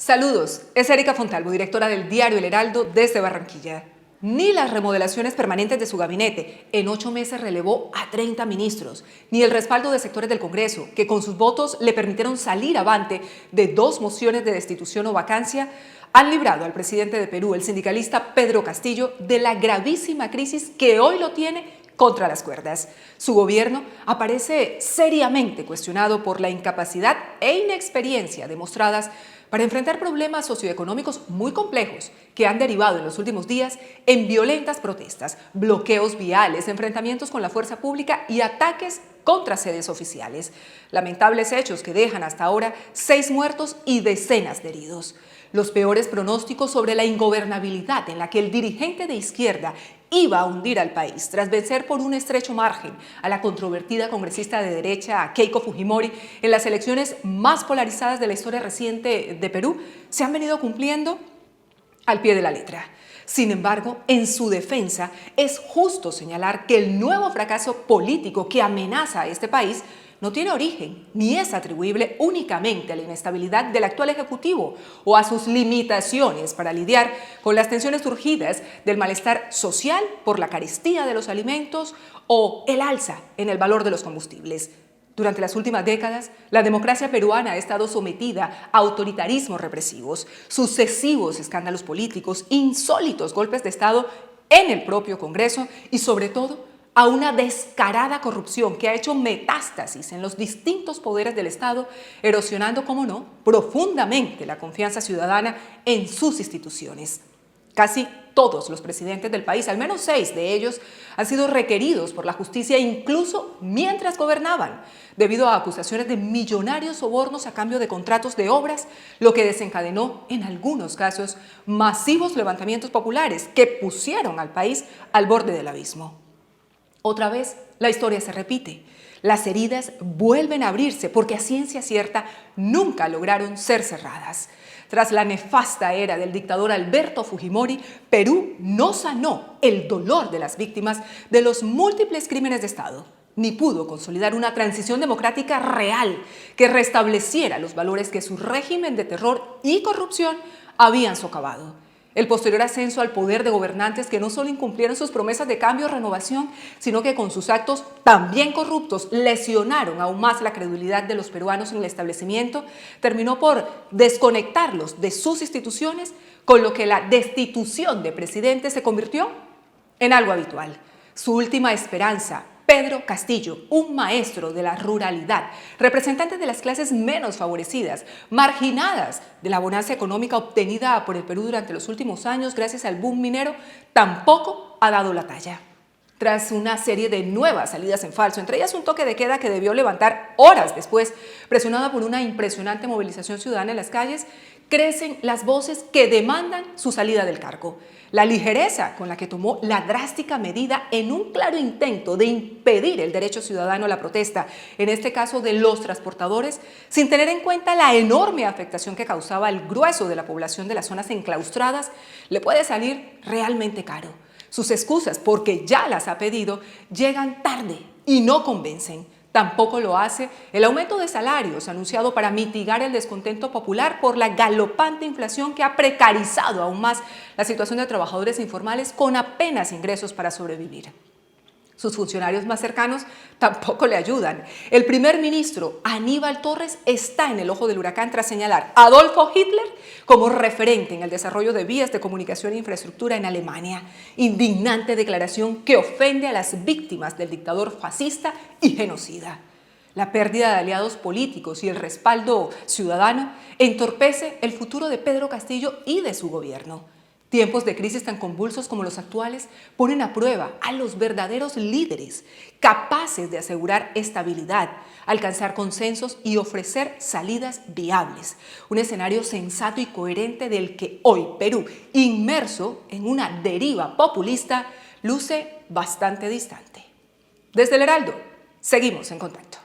Saludos, es Erika Fontalvo, directora del diario El Heraldo desde Barranquilla. Ni las remodelaciones permanentes de su gabinete, en 8 meses relevó a 30 ministros, ni el respaldo de sectores del Congreso, que con sus votos le permitieron salir avante de 2 mociones de destitución o vacancia, han librado al presidente de Perú, el sindicalista Pedro Castillo, de la gravísima crisis que hoy lo tiene contra las cuerdas. Su gobierno aparece seriamente cuestionado por la incapacidad e inexperiencia demostradas para enfrentar problemas socioeconómicos muy complejos que han derivado en los últimos días en violentas protestas, bloqueos viales, enfrentamientos con la fuerza pública y ataques contra sedes oficiales. Lamentables hechos que dejan hasta ahora 6 muertos y decenas de heridos. Los peores pronósticos sobre la ingobernabilidad en la que el dirigente de izquierda iba a hundir al país tras vencer por un estrecho margen a la controvertida congresista de derecha Keiko Fujimori en las elecciones más polarizadas de la historia reciente de Perú, se han venido cumpliendo al pie de la letra. Sin embargo, en su defensa, es justo señalar que el nuevo fracaso político que amenaza a este país no tiene origen ni es atribuible únicamente a la inestabilidad del actual Ejecutivo o a sus limitaciones para lidiar con las tensiones surgidas del malestar social por la carestía de los alimentos o el alza en el valor de los combustibles. Durante las últimas décadas, la democracia peruana ha estado sometida a autoritarismos represivos, sucesivos escándalos políticos, insólitos golpes de Estado en el propio Congreso y, sobre todo, a una descarada corrupción que ha hecho metástasis en los distintos poderes del Estado, erosionando, como no, profundamente la confianza ciudadana en sus instituciones. Casi todos los presidentes del país, al menos 6 de ellos, han sido requeridos por la justicia incluso mientras gobernaban, debido a acusaciones de millonarios sobornos a cambio de contratos de obras, lo que desencadenó, en algunos casos, masivos levantamientos populares que pusieron al país al borde del abismo. Otra vez, la historia se repite. Las heridas vuelven a abrirse porque a ciencia cierta nunca lograron ser cerradas. Tras la nefasta era del dictador Alberto Fujimori, Perú no sanó el dolor de las víctimas de los múltiples crímenes de Estado, ni pudo consolidar una transición democrática real que restableciera los valores que su régimen de terror y corrupción habían socavado. El posterior ascenso al poder de gobernantes que no solo incumplieron sus promesas de cambio o renovación, sino que con sus actos también corruptos lesionaron aún más la credibilidad de los peruanos en el establecimiento, terminó por desconectarlos de sus instituciones, con lo que la destitución de presidentes se convirtió en algo habitual. Su última esperanza, Pedro Castillo, un maestro de la ruralidad, representante de las clases menos favorecidas, marginadas de la bonanza económica obtenida por el Perú durante los últimos años gracias al boom minero, tampoco ha dado la talla. Tras una serie de nuevas salidas en falso, entre ellas un toque de queda que debió levantar horas después, presionada por una impresionante movilización ciudadana en las calles, crecen las voces que demandan su salida del cargo. La ligereza con la que tomó la drástica medida en un claro intento de impedir el derecho ciudadano a la protesta, en este caso de los transportadores, sin tener en cuenta la enorme afectación que causaba al grueso de la población de las zonas enclaustradas, le puede salir realmente caro. Sus excusas, porque ya las ha pedido, llegan tarde y no convencen. Tampoco lo hace el aumento de salarios anunciado para mitigar el descontento popular por la galopante inflación que ha precarizado aún más la situación de trabajadores informales con apenas ingresos para sobrevivir. Sus funcionarios más cercanos tampoco le ayudan. El primer ministro Aníbal Torres está en el ojo del huracán tras señalar a Adolfo Hitler como referente en el desarrollo de vías de comunicación e infraestructura en Alemania. Indignante declaración que ofende a las víctimas del dictador fascista y genocida. La pérdida de aliados políticos y el respaldo ciudadano entorpece el futuro de Pedro Castillo y de su gobierno. Tiempos de crisis tan convulsos como los actuales ponen a prueba a los verdaderos líderes, capaces de asegurar estabilidad, alcanzar consensos y ofrecer salidas viables. Un escenario sensato y coherente del que hoy Perú, inmerso en una deriva populista, luce bastante distante. Desde El Heraldo, seguimos en contacto.